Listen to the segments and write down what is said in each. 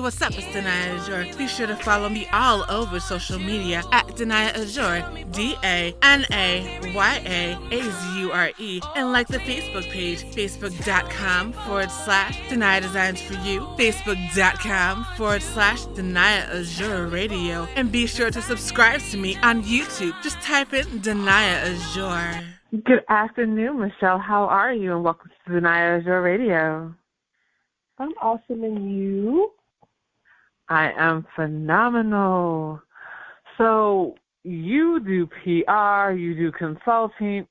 what's up? It's Danaya Azure. Be sure to follow me all over social media at Danaya Azure, DANAYAAZURE, and like the Facebook page, facebook.com/Danaya Designs for You, facebook.com/Danaya Azure Radio, and be sure to subscribe to me on YouTube. Just type in Danaya Azure. Good afternoon, Mechelle. How are you? And welcome to Danaya Azure Radio. I'm awesome, and you? I am phenomenal. So you do PR, you do consulting.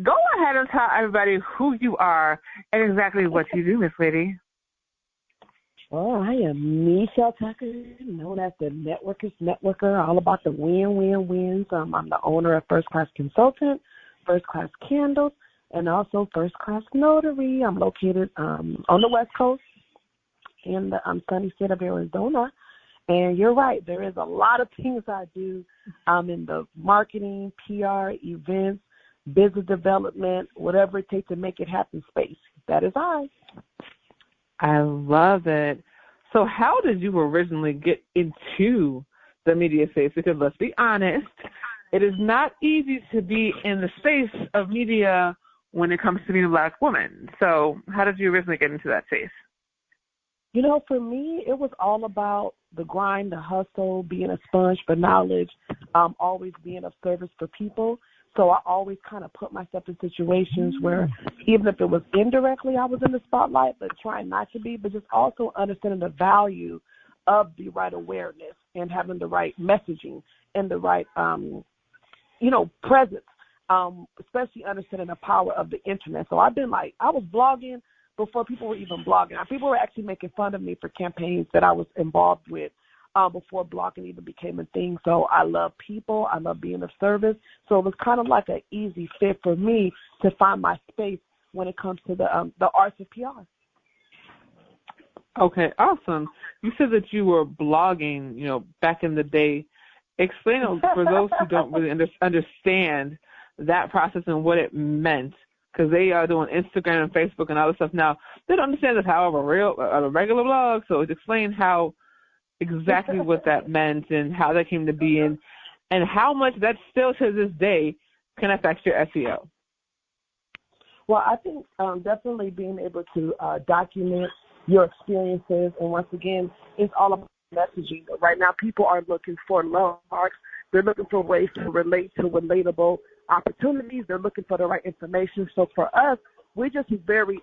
Go ahead and tell everybody who you are and exactly what you do, Miss Lady. Oh, I am Mechelle Tucker, known as the networker, all about the wins. I'm the owner of First Class Consultant, First Class Candles, and also First Class Notary. I'm located on the West Coast in the sunny state of Arizona. And you're right, there is a lot of things I do in the marketing, PR, events, business development, whatever it takes to make it happen space. That is I. I love it. So how did you originally get into the media space? Because let's be honest, it is not easy to be in the space of media when it comes to being a Black woman. So how did you originally get into that space? You know, for me, it was all about the grind, the hustle, being a sponge for knowledge, always being of service for people. So I always kind of put myself in situations where even if it was indirectly I was in the spotlight, but trying not to be, but just also understanding the value of the right awareness and having the right messaging and the right, presence, especially understanding the power of the internet. So I was blogging before people were even blogging. People were actually making fun of me for campaigns that I was involved with before blogging even became a thing. So I love people. I love being of service. So it was kind of like an easy fit for me to find my space when it comes to the arts of PR. Okay, awesome. You said that you were blogging, back in the day. Explain for those who don't really understand that process and what it meant, because they are doing Instagram and Facebook and all this stuff now. They don't understand the power of a regular blog. So explain how exactly what that meant and how that came to be and how much that still to this day can affect your SEO. Well, I think definitely being able to document your experiences, and once again, it's all about messaging. But right now, people are looking for love marks. They're looking for ways to relate to relatable opportunities. They're looking for the right information. So for us, we're just very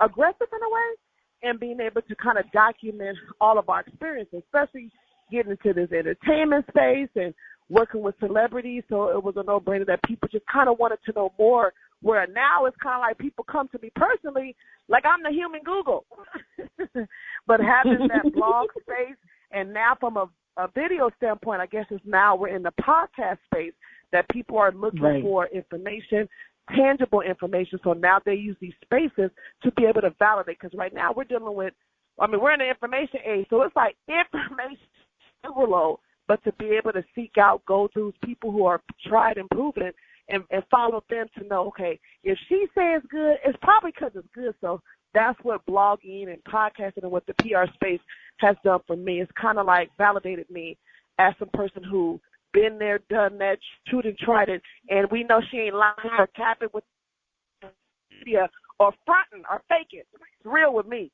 aggressive in a way, and being able to kind of document all of our experiences, especially getting into this entertainment space and working with celebrities. So it was a no-brainer that people just kind of wanted to know more, where now it's kind of like people come to me personally like I'm the human Google. But having that blog space, and now from a video standpoint, I guess it's now we're in the podcast space that people are looking for information, tangible information. So now they use these spaces to be able to validate, because right now we're dealing with, we're in the information age, so it's like information overload, but to be able to seek out go-tos, people who are tried and proven, and follow them to know, okay, if she says good, it's probably because it's good. So that's what blogging and podcasting and what the PR space has done for me. It's kind of like validated me as a person who been there, done that, chewed and tried it, and we know she ain't lying or capping with media or fronting or faking. It's real with me.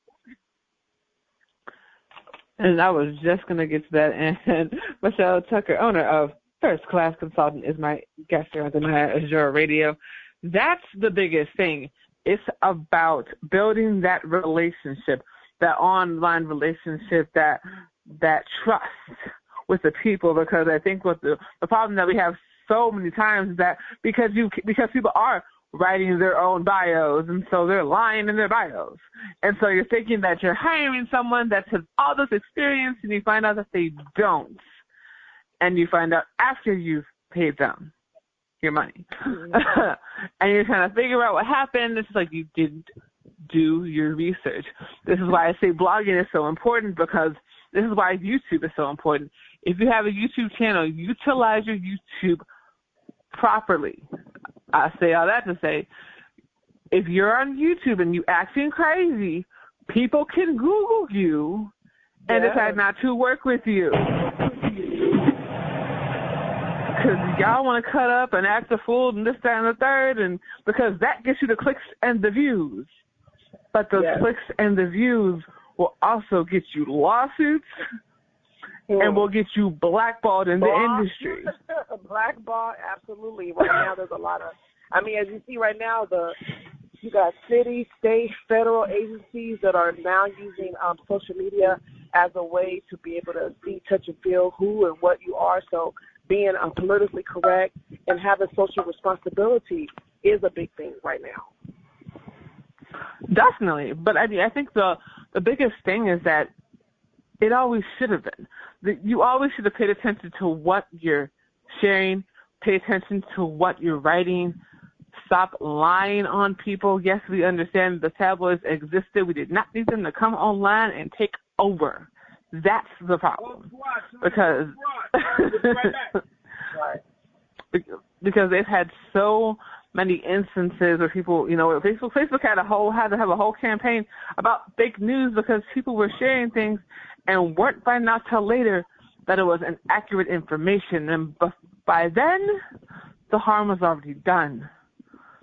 And I was just going to get to that. And Mechelle Tucker, owner of First Class Consultant, is my guest here on Danaya Azure Radio. That's the biggest thing. It's about building that relationship, that online relationship, that trust with the people, because I think what the problem that we have so many times is that because people are writing their own bios, and so they're lying in their bios. And so you're thinking that you're hiring someone that has all this experience, and you find out that they don't. And you find out after you've paid them your money. And you're trying to figure out what happened. It's like you didn't do your research. This is why I say blogging is so important, because this is why YouTube is so important. If you have a YouTube channel, utilize your YouTube properly. I say all that to say, if you're on YouTube and you acting crazy, people can Google you and decide not to work with you. Because y'all want to cut up and act a fool and this, that, and the third, and because that gets you the clicks and the views. But those clicks and the views will also get you lawsuits and will get you blackballed in the industry. Blackball, absolutely. Right now there's a lot of, as you see right now, you got city, state, federal agencies that are now using social media as a way to be able to see, touch, and feel who and what you are. So being politically correct and having social responsibility is a big thing right now. Definitely. But I think the biggest thing is that it always should have been. You always should have paid attention to what you're sharing, pay attention to what you're writing, stop lying on people. Yes, we understand the tabloids existed. We did not need them to come online and take over. That's the problem. Because they've had so many instances where people, Facebook had to have a whole campaign about fake news because people were sharing things and weren't finding out till later that it was inaccurate information. And by then, the harm was already done.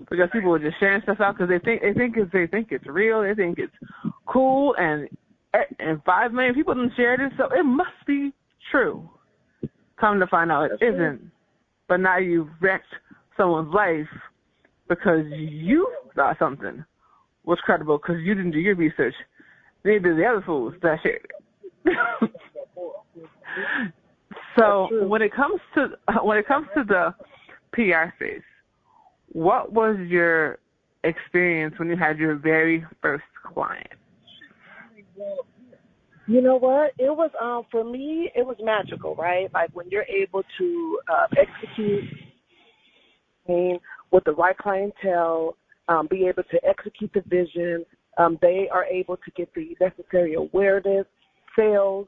Because people were just sharing stuff out because they think it's real, they think it's cool, and 5 million people didn't share it, so it must be true. Come to find out, it isn't. But now you've wrecked someone's life because you thought something was credible because you didn't do your research. Maybe the other fools that shared it. So when it comes to the PR space, what was your experience when you had your very first client? You know what? It was, for me, it was magical, right? Like when you're able to execute with the right clientele, be able to execute the vision, they are able to get the necessary awareness, sales,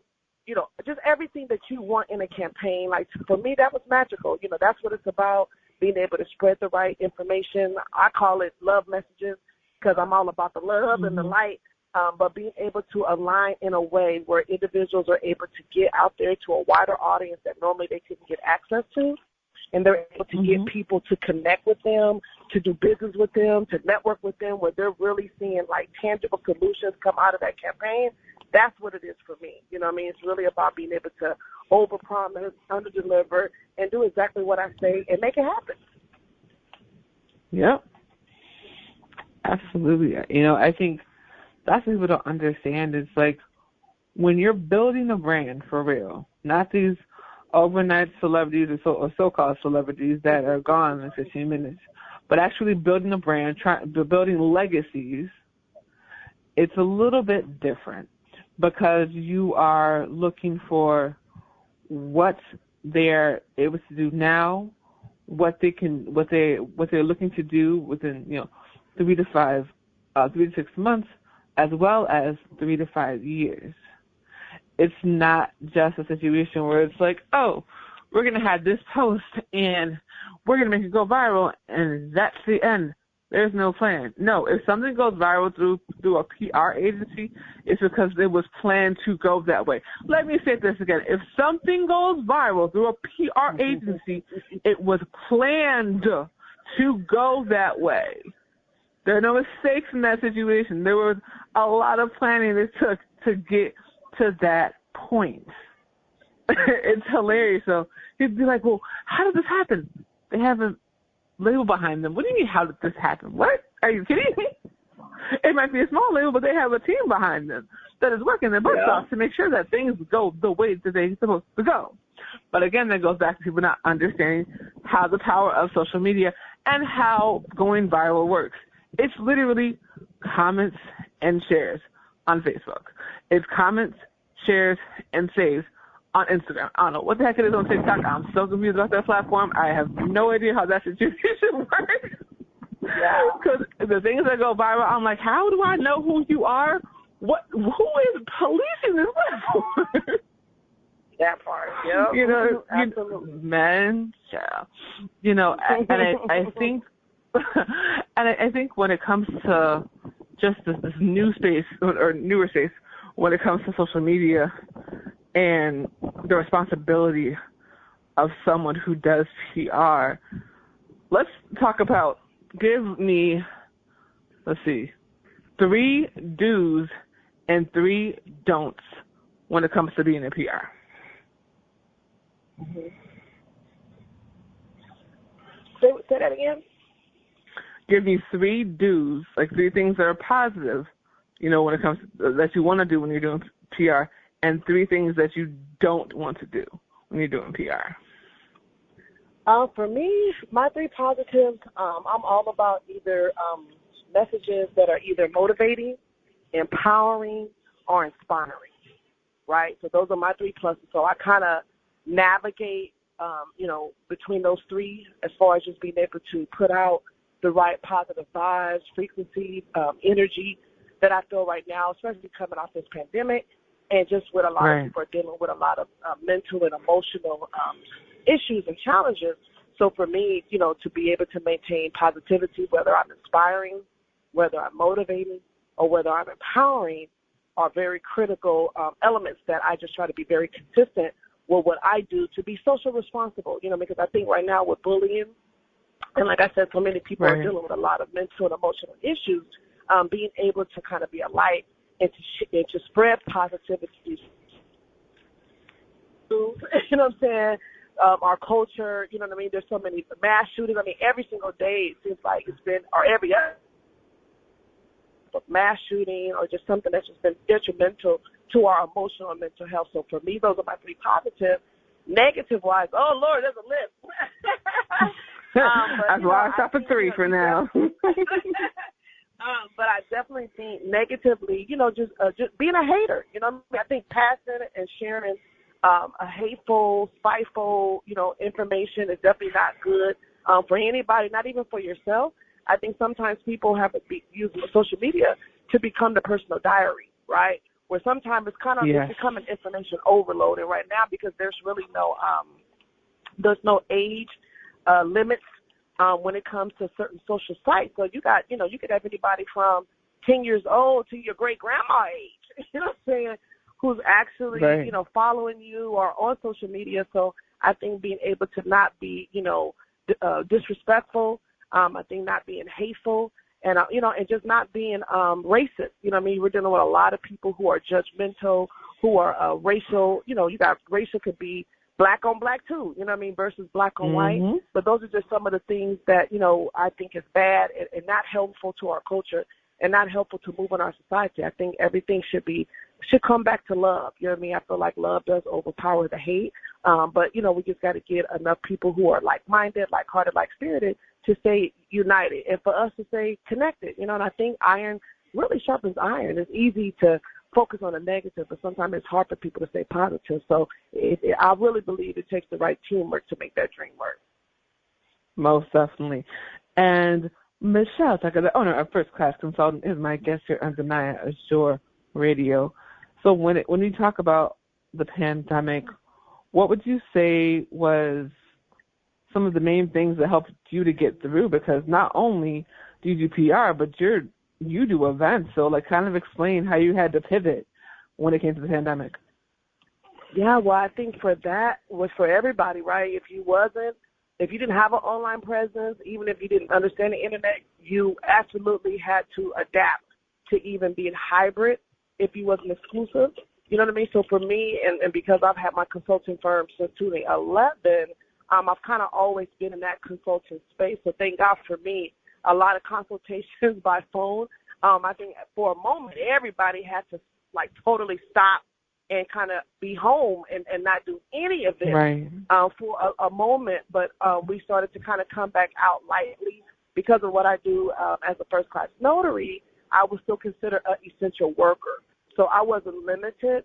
just everything that you want in a campaign. Like for me, that was magical. That's what it's about. Being able to spread the right information. I call it love messages because I'm all about the love and the light, but being able to align in a way where individuals are able to get out there to a wider audience that normally they couldn't get access to, and they're able to get people to connect with them, to do business with them, to network with them, where they're really seeing, like, tangible solutions come out of that campaign. That's what it is for me. It's really about being able to overpromise, underdeliver, and do exactly what I say and make it happen. Yep. Absolutely. I think that's what people don't understand. It's like when you're building a brand for real, not these overnight celebrities or so-called celebrities that are gone in 15 minutes, but actually building a brand, building legacies, it's a little bit different because you are looking for what they're able to do now, what they're looking to do within 3 to 6 months, as well as 3 to 5 years. It's not just a situation where it's like, oh, we're gonna have this post and we're gonna make it go viral, and that's the end. There's no plan. No, if something goes viral through a PR agency, it's because it was planned to go that way. Let me say this again. If something goes viral through a PR agency, it was planned to go that way. There are no mistakes in that situation. There was a lot of planning it took to get to that point. It's hilarious. So he'd be like, well, how did this happen? They have a label behind them. What do you mean, how did this happen? What? Are you kidding me? It might be a small label, but they have a team behind them that is working their butts off to make sure that things go the way that they're supposed to go. But again, that goes back to people not understanding how the power of social media and how going viral works. It's literally comments and shares on Facebook. It's comments, shares, and saves on Instagram. I don't know what the heck it is on TikTok. I'm so confused about that platform. I have no idea how that situation works. Because the things that go viral, I'm like, how do I know who you are? Who is policing this platform? That part, yeah. Absolutely. Man, child. And I think, and I think when it comes to just this new space or newer space when it comes to social media and the responsibility of someone who does PR. Let's talk about, give me, 3 do's and 3 don'ts when it comes to being a PR. Mm-hmm. Say that again? Give me 3 do's, like 3 things that are positive, when it comes to, that you want to do when you're doing PR, and 3 things that you don't want to do when you're doing PR. For me, my 3 positives, I'm all about either messages that are either motivating, empowering, or inspiring, right? So those are my 3 pluses. So I kind of navigate, between those 3 as far as just being able to put out the right positive vibes, frequency, energy that I feel right now, especially coming off this pandemic, and just with a lot of people are dealing with a lot of mental and emotional issues and challenges. So for me, to be able to maintain positivity, whether I'm inspiring, whether I'm motivating, or whether I'm empowering, are very critical elements that I just try to be very consistent with what I do to be social responsible, because I think right now with bullying, and like I said, so many people are dealing with a lot of mental and emotional issues, being able to kind of be a light and to spread positivity. You know what I'm saying? Our culture, there's so many mass shootings. Every single day it seems like it's been, or every other mass shooting or just something that's just been detrimental to our emotional and mental health. So for me, those are my 3 positive. Negative-wise, oh, Lord, there's a list. That's why I stop at 3 for now. But I definitely think negatively, just being a hater. I think passing and sharing a hateful, spiteful, information is definitely not good for anybody, not even for yourself. I think sometimes people have to use social media to become the personal diary, right? Where sometimes it's kind of it's becoming information overloaded right now because there's really no age limits when it comes to certain social sites. So you got, you could have anybody from 10 years old to your great grandma age, you know what I'm saying, who's actually, following you or on social media. So I think being able to not be, disrespectful, I think not being hateful, and, and just not being racist. We're dealing with a lot of people who are judgmental, who are racial. You got racial could be black on black too, versus black on white. But those are just some of the things that, I think is bad and not helpful to our culture and not helpful to move in our society. I think everything should come back to love. You know what I mean? I feel like love does overpower the hate. But, we just got to get enough people who are like-minded, like-hearted, like-spirited to stay united and for us to stay connected. And I think iron really sharpens iron. It's easy to focus on the negative, but sometimes it's hard for people to stay positive. So I really believe it takes the right teamwork to make that dream work. Most definitely. And Mechelle Tucker, the owner of First Class Consultant, is my guest here on Danaya Azure Radio. So when you talk about the pandemic, what would you say was some of the main things that helped you to get through? Because not only do you do PR, but you do events. So kind of explain how you had to pivot when it came to the pandemic. Yeah, well, I think for that was for everybody, right? If you didn't have an online presence, even if you didn't understand the internet, you absolutely had to adapt to even being hybrid if you wasn't exclusive. You know what I mean? So for me, and because I've had my consulting firm since 2011, I've kind of always been in that consulting space. So thank God for me, a lot of consultations by phone. I think for a moment, everybody had to totally stop and kind of be home and not do any of it for a moment. But we started to kind of come back out lightly because of what I do as a first-class notary. I was still considered an essential worker. So I wasn't limited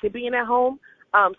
to being at home.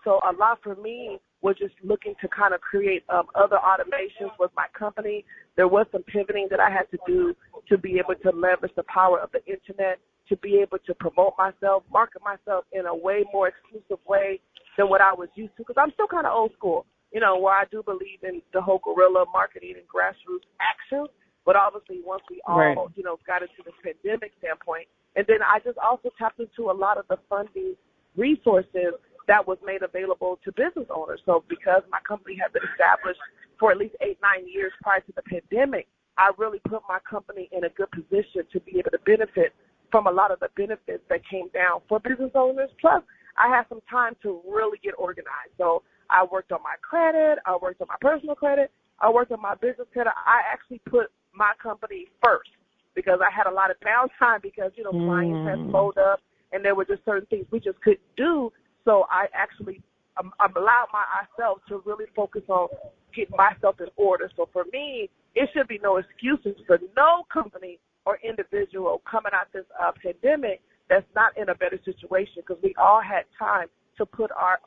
So a lot for me was just looking to kind of create other automations with my company. There was some pivoting that I had to do to be able to leverage the power of the internet, to be able to promote myself, market myself in a way more exclusive way than what I was used to, because I'm still kind of old school, where I do believe in the whole guerrilla marketing and grassroots actions. But obviously once we all, got into the pandemic standpoint, And then I just also tapped into a lot of the funding resources that was made available to business owners. So because my company had been established for at least 8-9 years prior to the pandemic, I really put my company in a good position to be able to benefit from a lot of the benefits that came down for business owners. Plus, I had some time to really get organized. So I worked on my credit. I worked on my personal credit. I worked on my business credit. I actually put my company first because I had a lot of downtime because, clients had slowed up and there were just certain things we just couldn't do. So I actually allowed myself to really focus on getting myself in order. So for me, it should be no excuses for no company or individual coming out this pandemic that's not in a better situation because we all had time to put our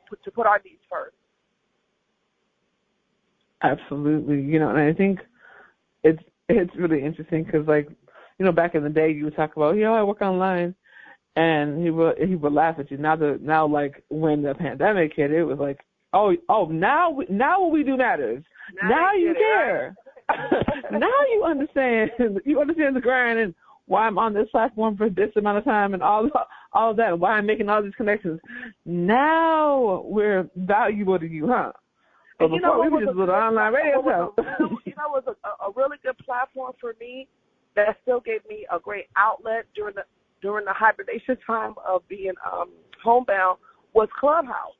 needs first. Absolutely. And I think it's really interesting because, back in the day, you would talk about, I work online, and he would laugh at you. Now, when the pandemic hit, it was like, now what we do matters. Now you care. Now you understand. You understand the grind and why I'm on this platform for this amount of time and all of that, and why I'm making all these connections. Now we're valuable to you, huh? But before we were just a little online radio show. It was a really good platform for me that still gave me a great outlet during the hibernation time of being homebound was Clubhouse.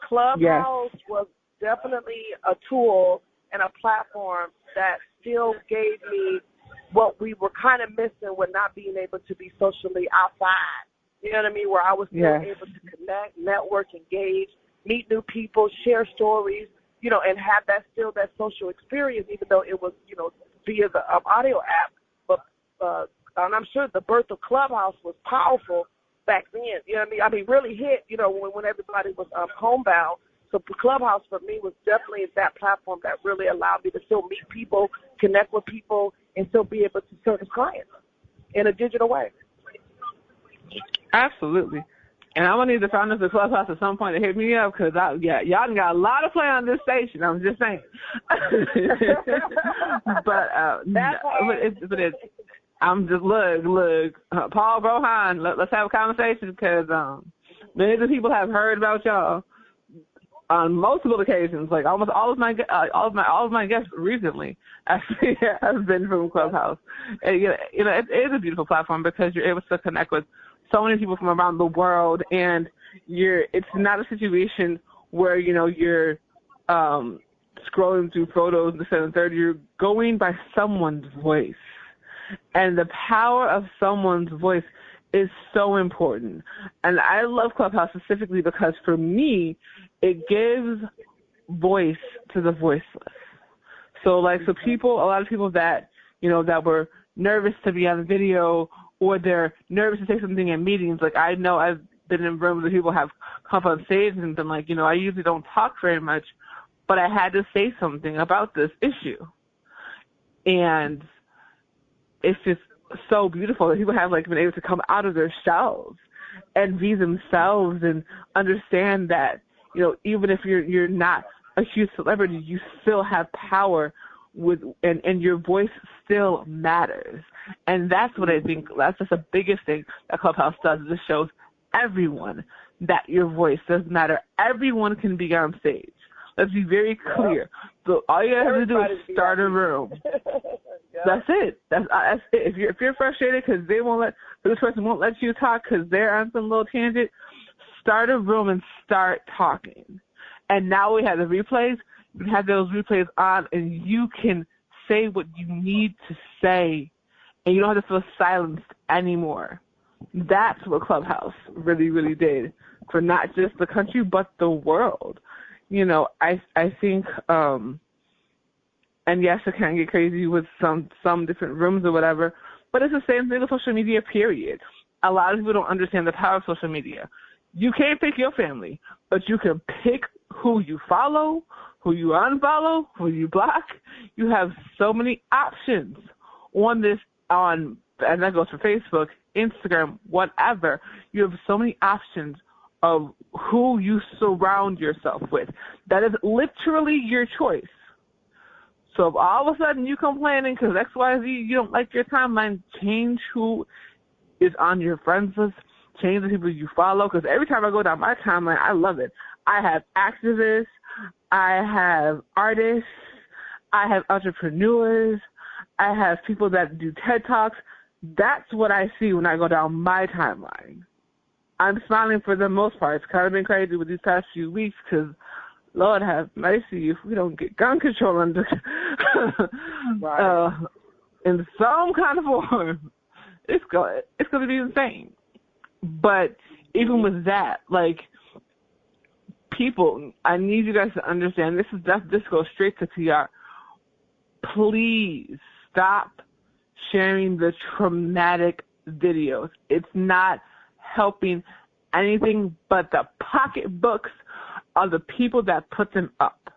Clubhouse was definitely a tool and a platform that still gave me what we were kind of missing with not being able to be socially outside. You know what I mean? Where I was still able to connect, network, engage, meet new people, share stories, and have that social experience, even though it was, via the audio app. But and I'm sure the birth of Clubhouse was powerful back then. You know what I mean? Really hit, when everybody was homebound. So Clubhouse for me was definitely that platform that really allowed me to still meet people, connect with people, and still be able to service clients in a digital way. Absolutely. And I'm going to need the founders of Clubhouse at some point to hit me up because, y'all done got a lot of play on this station. I'm just saying. I'm just, look, Paul Rohan, let's have a conversation because many of the people have heard about y'all on multiple occasions. Like almost all of my guests recently actually have been from Clubhouse. And, it is a beautiful platform because you're able to connect with so many people from around the world, and it's not a situation where, you're scrolling through photos and this and the third. You're going by someone's voice. And the power of someone's voice is so important. And I love Clubhouse specifically because for me, it gives voice to the voiceless. So a lot of people that, that were nervous to be on video or they're nervous to say something in meetings. I know I've been in rooms where people have come on stage and been like, I usually don't talk very much, but I had to say something about this issue. And it's just so beautiful that people have been able to come out of their shells and be themselves and understand that, even if you're not a huge celebrity, you still have power and your voice still matters. And that's what I think, that's just the biggest thing that Clubhouse does. It shows everyone that your voice does matter. Everyone can be on stage. Let's be very clear. So all you have to do is start a room. That's it. That's it. If you're frustrated because this person won't let you talk because they're on some little tangent, start a room and start talking. And now we have the replays. You can have those replays on, and you can say what you need to say, and you don't have to feel silenced anymore. That's what Clubhouse really, really did for not just the country but the world. I think, and yes, it can get crazy with some different rooms or whatever, but it's the same thing with social media, period. A lot of people don't understand the power of social media. You can't pick your family, but you can pick who you follow, who you unfollow, who you block. You have so many options and that goes for Facebook, Instagram, whatever. You have so many options of who you surround yourself with. That is literally your choice. So if all of a sudden you complaining because XYZ, you don't like your timeline, change who is on your friends list. Change the people you follow, because every time I go down my timeline, I love it. I have activists, I have artists, I have entrepreneurs, I have people that do TED Talks. That's what I see when I go down my timeline. I'm smiling for the most part. It's kind of been crazy with these past few weeks because, Lord have mercy, if we don't get gun control under right. In some kind of form, it's going to be insane. But even with that, like, people, I need you guys to understand, this goes straight to PR. Please stop sharing the traumatic videos. It's not helping anything but the pocketbooks of the people that put them up.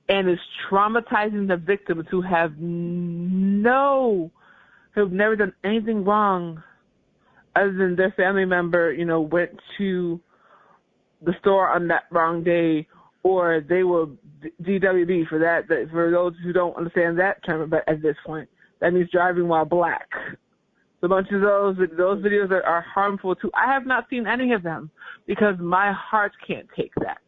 And it's traumatizing the victims who have never done anything wrong other than their family member, went to the store on that wrong day, or they were DWB for that. For those who don't understand that term, but at this point, that means driving while black. So a bunch of those videos are harmful too. I have not seen any of them because my heart can't take that.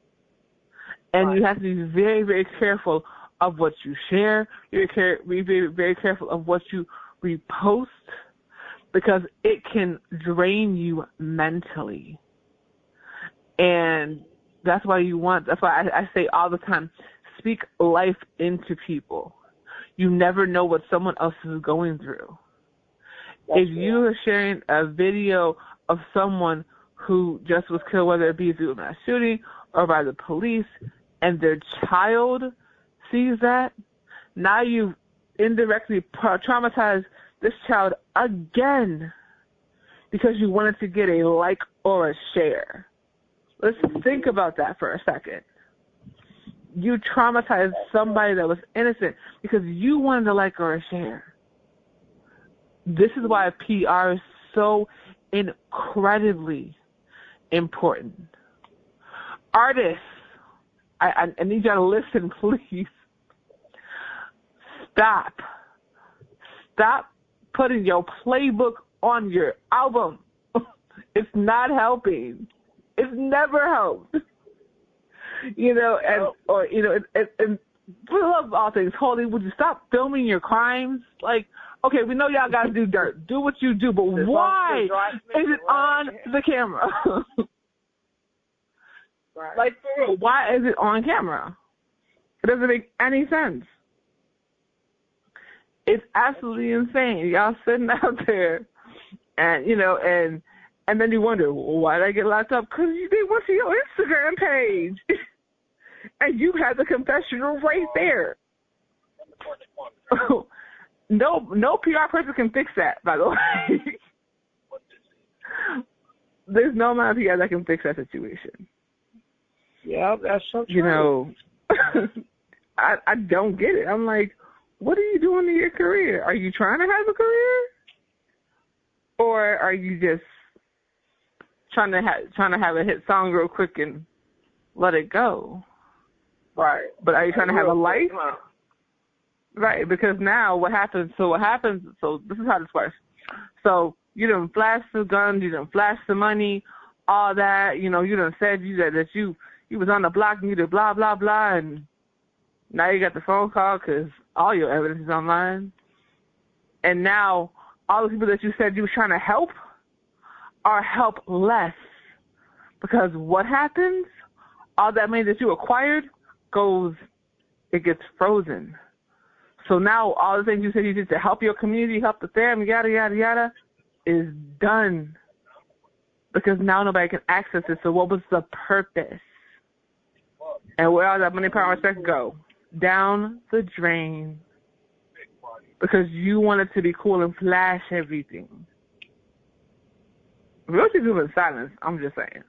And right. You have to be very, very careful of what you share. Be very, very careful of what you repost, because it can drain you mentally. And that's why I say all the time, speak life into people. You never know what someone else is going through. If you are sharing a video of someone who just was killed, whether it be through a mass shooting or by the police, and their child sees that, now you've indirectly traumatized this child again because you wanted to get a like or a share. Let's think about that for a second. You traumatized somebody that was innocent because you wanted a like or a share. This is why PR is so incredibly important. Artists, I need y'all to listen, please. Stop putting your playbook on your album. It's not helping. It's never helped. And for the love of all things holy, would you stop filming your crimes? Like, okay, we know y'all gotta do dirt. Do what you do, but why is it on the camera? Right. Like, for real, why is it on camera? It doesn't make any sense. It's absolutely insane. Y'all sitting out there, and and then you wonder, well, why did I get locked up? Because they went to your Instagram page, and you had the confessional right there. No PR person can fix that, by the way. There's no amount of PR that can fix that situation. Yeah, that's so true. I don't get it. I'm like, what are you doing in your career? Are you trying to have a career, or are you just trying to have a hit song real quick and let it go? Right. But are you trying to have a life? Right. Because now what happens? So this is how this works. So you done flash the guns, you done flash the money, all that. You done said that you was on the block and you did blah blah blah, and now you got the phone call because all your evidence is online. And now all the people that you said you were trying to help are helpless. Because what happens? All that money that you acquired it gets frozen. So now all the things you said you did to help your community, help the family, yada, yada, yada, is done. Because now nobody can access it. So what was the purpose? And where all that money, power, and respect go? Down the drain. Because you wanted to be cool and flash everything. What you do in silence? I'm just saying.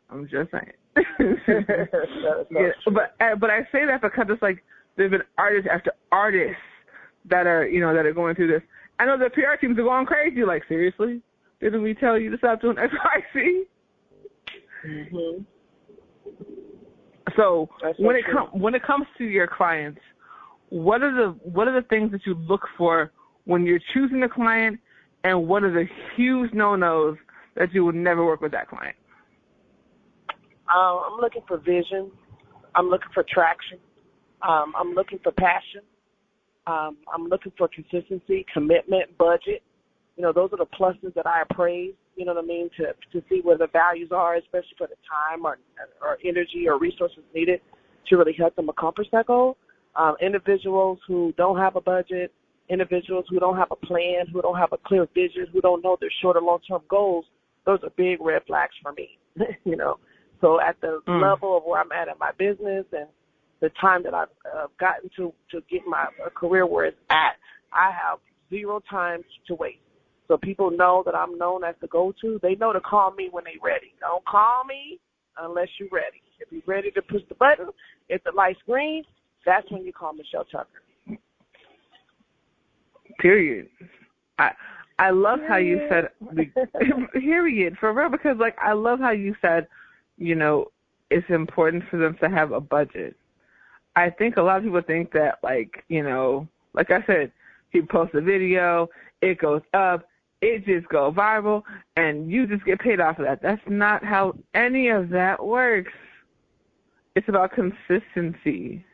Yeah, but I say that because it's like there's been artists after artists that are going through this. I know the PR teams are going crazy. Like, seriously, didn't we tell you to stop doing XYZ? Mm-hmm. So when it comes to your clients, what are the things that you look for when you're choosing a client and what are the huge no-nos that you would never work with that client? I'm looking for vision. I'm looking for traction. I'm looking for passion. I'm looking for consistency, commitment, budget. Those are the pluses that I appraise, you know what I mean, to see where the values are, especially for the time or energy or resources needed to really help them accomplish that goal. Individuals who don't have a budget, individuals who don't have a plan, who don't have a clear vision, who don't know their short or long-term goals, those are big red flags for me, So at the level of where I'm at in my business and the time that I've gotten to get my career where it's at, I have zero time to waste. So people know that I'm known as the go-to. They know to call me when they're ready. Don't call me unless you're ready. If you're ready to push the button, if the light's green, that's when you call Mechelle Tucker. Period. I love how you said period, for real, because I love how you said, it's important for them to have a budget. I think a lot of people think that like I said, you post a video, it goes up, it just goes viral, and you just get paid off of that. That's not how any of that works. It's about consistency.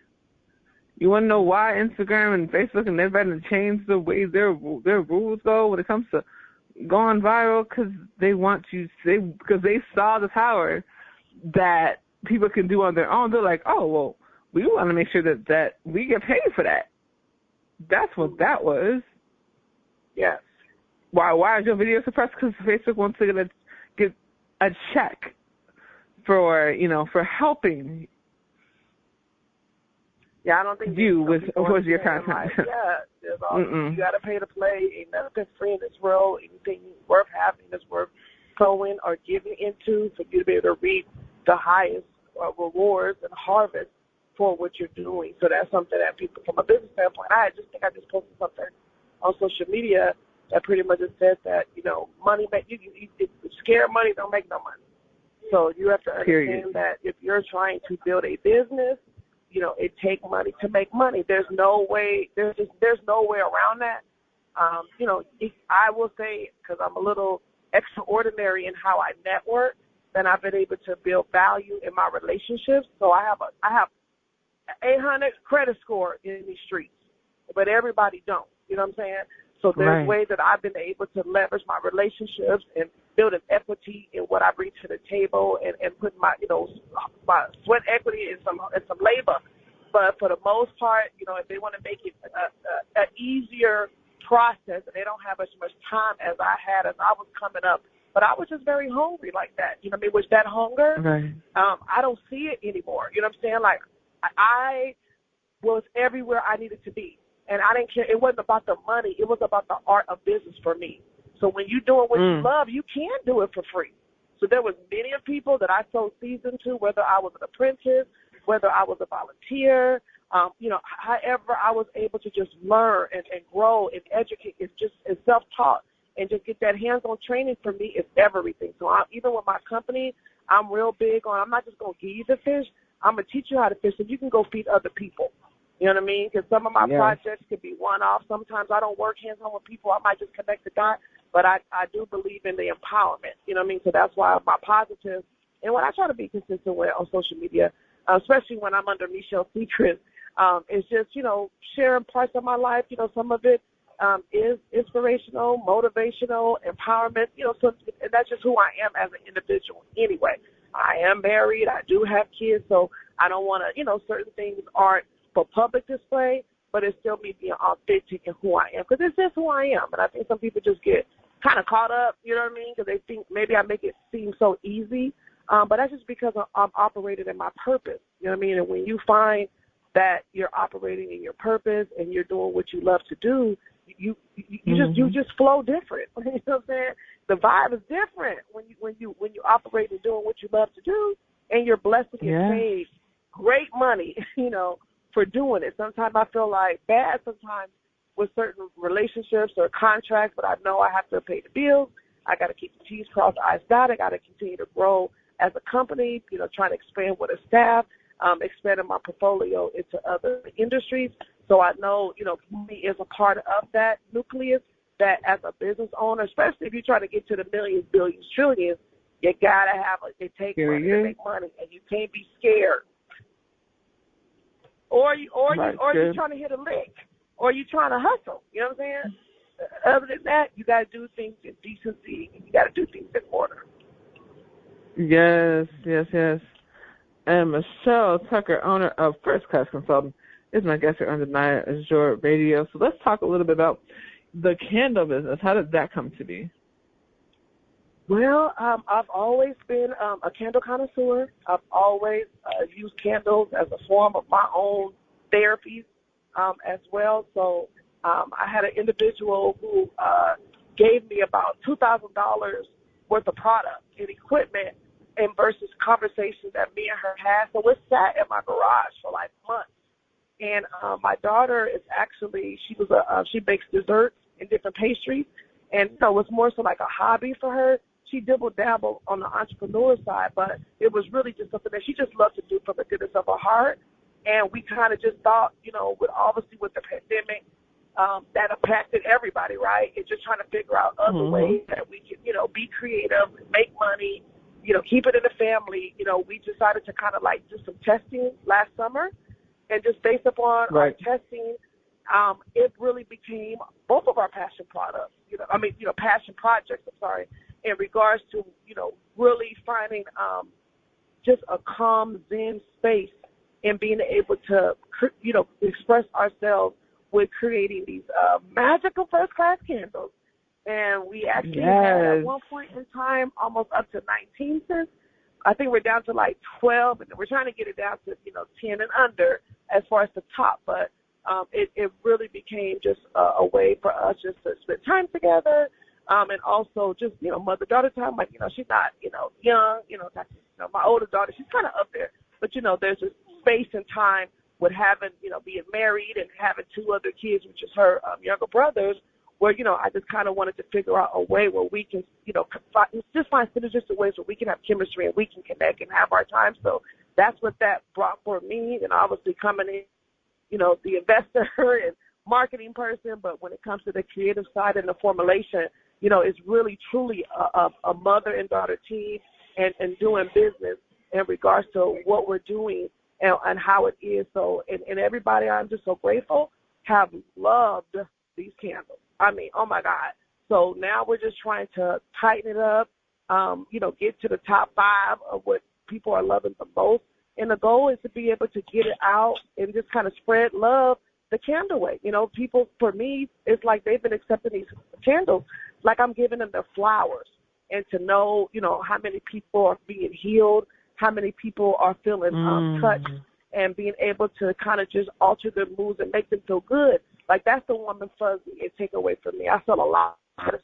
You want to know why Instagram and Facebook and everybody to change the way their rules go when it comes to going viral? Because they want you, because they saw the power that people can do on their own. They're like, oh, well, we want to make sure that we get paid for that. That's what that was. Yes. Why is your video suppressed? Because Facebook wants to get a check for helping. Yeah, I don't think you with your content. You got to pay to play. Ain't nothing free in this world. Anything worth having is worth sowing or giving into for you to be able to reap the highest rewards and harvest for what you're doing. So that's something that people, from a business standpoint, I just posted something on social media that pretty much just said that, money scared money don't make no money. So you have to understand that if you're trying to build a business, it takes money to make money. There's no way around that. I will say, because I'm a little extraordinary in how I network, then I've been able to build value in my relationships. So I have 800 credit score in these streets, but everybody don't. You know what I'm saying? So there's ways that I've been able to leverage my relationships and build an equity in what I bring to the table and put my my sweat equity in some labor. But for the most part, if they want to make it an easier process and they don't have as much time as I had as I was coming up, but I was just very hungry like that. You know what I mean? With that hunger, I don't see it anymore. You know what I'm saying? Like I was everywhere I needed to be. And I didn't care. It wasn't about the money. It was about the art of business for me. So when you're doing what you love, you can do it for free. So there was many of people that I sold season to, whether I was an apprentice, whether I was a volunteer, however I was able to just learn and grow and educate. It's self-taught. And just get that hands-on training for me is everything. So even with my company, I'm real big on, I'm not just going to give you the fish. I'm going to teach you how to fish so you can go feed other people. You know what I mean? Because some of my projects could be one-off. Sometimes I don't work hands-on with people. I might just connect the dot. But I do believe in the empowerment. You know what I mean? So that's why my positive, and what I try to be consistent with on social media, especially when I'm under Mechelle Secret, is just, sharing parts of my life. Some of it is inspirational, motivational, empowerment. And that's just who I am as an individual anyway. I am married. I do have kids. So I don't want to, certain things aren't for public display, but it's still me being authentic in who I am, because it's just who I am. And I think some people just get kind of caught up, you know what I mean, because they think maybe I make it seem so easy. But that's just because I'm operating in my purpose, you know what I mean? And when you find that you're operating in your purpose and you're doing what you love to do, you just flow different. You know what I'm saying? The vibe is different when you operate and doing what you love to do, and you're blessed to get paid great money, for doing it. Sometimes I feel like bad sometimes with certain relationships or contracts, but I know I have to pay the bills. I got to keep the T's crossed, the I's dotted. I got to continue to grow as a company, trying to expand with a staff, expanding my portfolio into other industries. So I know, money is a part of that nucleus that as a business owner, especially if you're trying to get to the millions, billions, trillions, you got to have it take money to make money, and you can't be scared. Or you're trying to hit a lick, or you're trying to hustle. You know what I'm saying? Other than that, you got to do things in decency, and you got to do things in order. Yes. And Mechelle Tucker, owner of First Class Consultant, is my guest here on Danaya Azure Radio. So let's talk a little bit about the candle business. How did that come to be? Well, I've always been a candle connoisseur. I've always used candles as a form of my own therapy as well. So I had an individual who gave me about $2,000 worth of product and equipment and versus conversations that me and her had. So it sat in my garage for like months. And my daughter is actually, she bakes desserts and different pastries. And so it was more so like a hobby for her. She dabbled on the entrepreneur side, but it was really just something that she just loved to do from the goodness of her heart. And we kind of just thought, obviously with the pandemic, that impacted everybody, right? And just trying to figure out other ways that we can, be creative, make money, keep it in the family. We decided to kind of like do some testing last summer. And just based upon our testing, it really became both of our passion products, passion projects, in regards to, really finding just a calm Zen space and being able to, express ourselves with creating these magical first-class candles. And we actually had at one point in time almost up to 19 cents. I think we're down to like 12, and we're trying to get it down to, 10 and under as far as the top. But it really became just a way for us just to spend time together. And also just, mother-daughter time. Like, she's not, young, my older daughter, she's kind of up there. But, there's just space and time with having, being married and having two other kids, which is her younger brothers, where, I just kind of wanted to figure out a way where we can, find synergistic ways where we can have chemistry and we can connect and have our time. So that's what that brought for me. And obviously coming in, the investor and marketing person, but when it comes to the creative side and the formulation, it's really truly a mother and daughter team and doing business in regards to what we're doing and how it is. So, and everybody, I'm just so grateful, have loved these candles. I mean, oh my God. So now we're just trying to tighten it up, get to the top 5 of what people are loving the most. And the goal is to be able to get it out and just kind of spread love the candle way. People, for me, it's like they've been accepting these candles like I'm giving them their flowers, and to know, how many people are being healed, how many people are feeling touched, and being able to kind of just alter their moods and make them feel good. Like, that's the warm and fuzzy and take away from me. I feel a lot better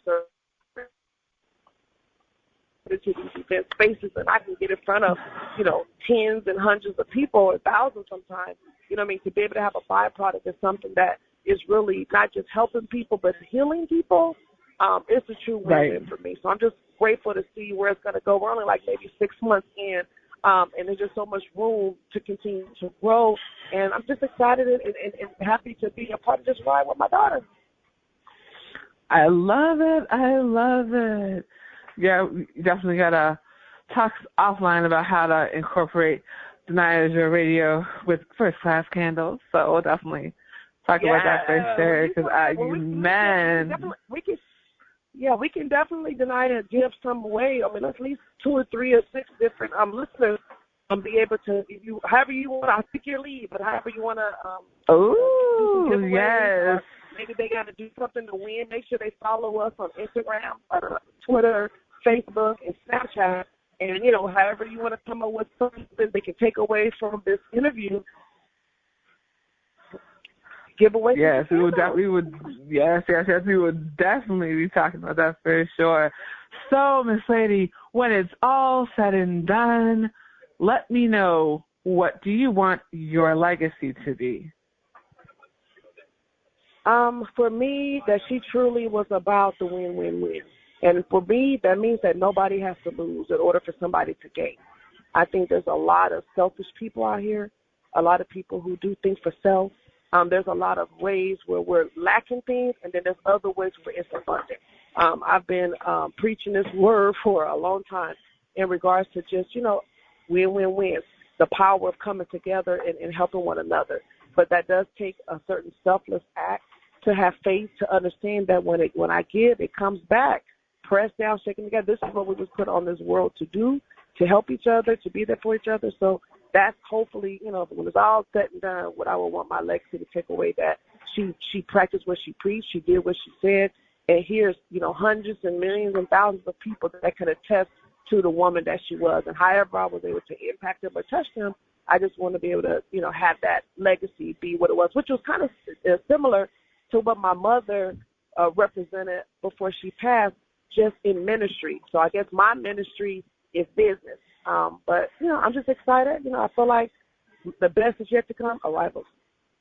to these event spaces, and I can get in front of, tens and hundreds of people or thousands sometimes, to be able to have a byproduct of something that is really not just helping people but healing people. It's a true win for me. So I'm just grateful to see where it's going to go. We're only like maybe 6 months in, and there's just so much room to continue to grow. And I'm just excited and happy to be a part of this ride with my daughter. I love it. Yeah, we definitely got to talk offline about how to incorporate Danaya Azure Radio with first-class candles. So we'll definitely talk about that for sure. Because we can definitely give some away. I mean, at least 2 or 3 or 6 different listeners be able to, if you, however you want, I'll pick your lead, but however you want to. Yes. Maybe they got to do something to win. Make sure they follow us on Instagram, Twitter, Facebook, and Snapchat. And, however you want to come up with something they can take away from this interview. Giveaway. Yes, we would definitely be talking about that for sure. So, Miss Lady, when it's all said and done, let me know, what do you want your legacy to be? For me, that she truly was about the win-win-win. And for me, that means that nobody has to lose in order for somebody to gain. I think there's a lot of selfish people out here, a lot of people who do things for self, There's a lot of ways where we're lacking things, and then there's other ways where it's abundant. I've been preaching this word for a long time in regards to just, win-win-win, the power of coming together and helping one another. But that does take a certain selfless act to have faith, to understand that when I give, it comes back. Pressed down, shaking together. This is what we was put on this world to do, to help each other, to be there for each other. So that's hopefully, when it's all said and done, what I would want my legacy to take away, that she practiced what she preached, she did what she said, and here's, hundreds and millions and thousands of people that can attest to the woman that she was. And however I was able to impact them or touch them, I just want to be able to, have that legacy be what it was, which was kind of similar to what my mother represented before she passed, just in ministry. So I guess my ministry is business. But, I'm just excited. I feel like the best is yet to come. Arrivals.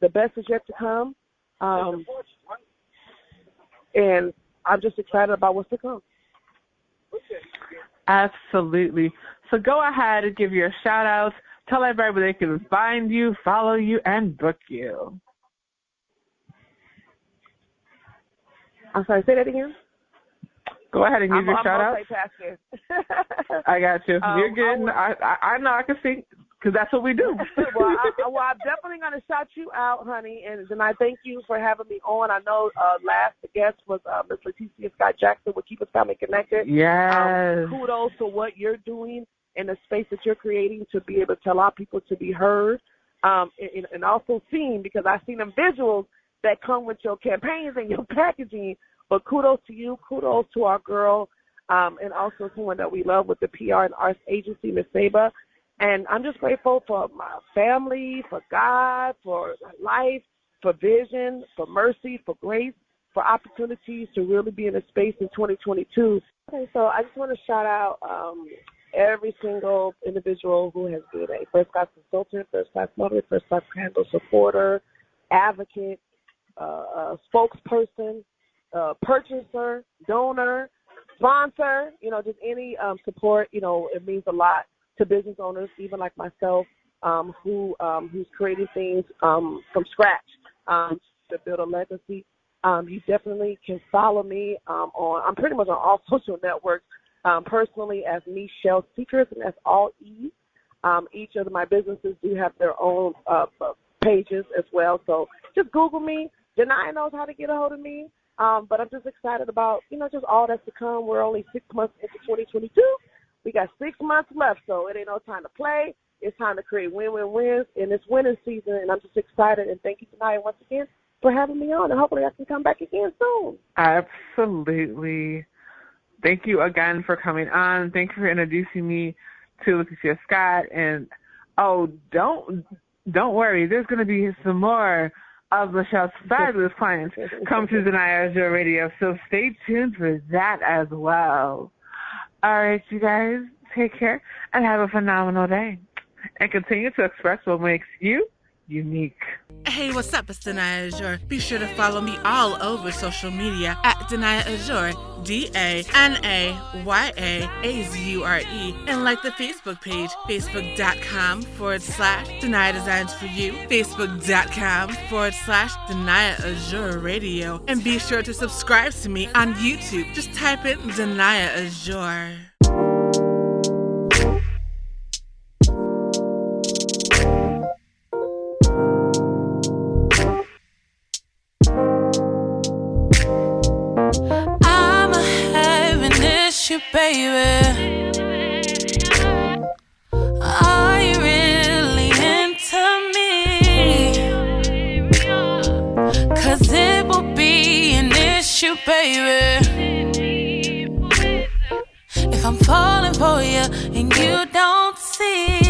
The best is yet to come. And I'm just excited about what's to come. Absolutely. So go ahead and give your shout-outs. Tell everybody where they can find you, follow you, and book you. I'm sorry, say that again? Go ahead and give your shout-outs. I got you. You're good. I know I can see, because that's what we do. I'm definitely going to shout you out, honey, and I thank you for having me on. I know last guest was Miss Leticia Scott Jackson with Keep Us Family Connected. Yes. Kudos to what you're doing in the space that you're creating to be able to allow people to be heard and also seen, because I've seen them visuals that come with your campaigns and your packaging. But kudos to you, kudos to our girl, and also someone that we love with the PR and Arts Agency, Miss Saba. And I'm just grateful for my family, for God, for life, for vision, for mercy, for grace, for opportunities to really be in a space in 2022. Okay, so I just want to shout out every single individual who has been a first-class consultant, first-class mother, first-class candle supporter, advocate, spokesperson, purchaser, donor, sponsor, just any support, it means a lot to business owners, even like myself, who's creating things from scratch to build a legacy. You definitely can follow me I'm pretty much on all social networks, personally as Mechelle Tucker, and that's all E. Each of my businesses do have their own pages as well. So just Google me. Danaya knows how to get a hold of me. But I'm just excited about, just all that's to come. We're only 6 months into 2022. We got 6 months left, so it ain't no time to play. It's time to create win-win-wins, and it's winning season, and I'm just excited. And thank you, Danaya, once again, for having me on, and hopefully I can come back again soon. Absolutely. Thank you again for coming on. Thank you for introducing me to Leticia Scott. And, don't worry. There's going to be some more of Michelle's fabulous clients come to Danaya Azure Radio, so stay tuned for that as well. All right, you guys, take care and have a phenomenal day. And continue to express what makes you unique. Hey, what's up? It's Danaya Azure. Be sure to follow me all over social media at Danaya Azure, DANAYAAZURE, and like the Facebook page, facebook.com/Danaya Designs for You, facebook.com/Danaya Azure Radio, and be sure to subscribe to me on YouTube. Just type in Danaya Azure. Baby, are you really into me? 'Cause it will be an issue, baby, if I'm falling for you and you don't see.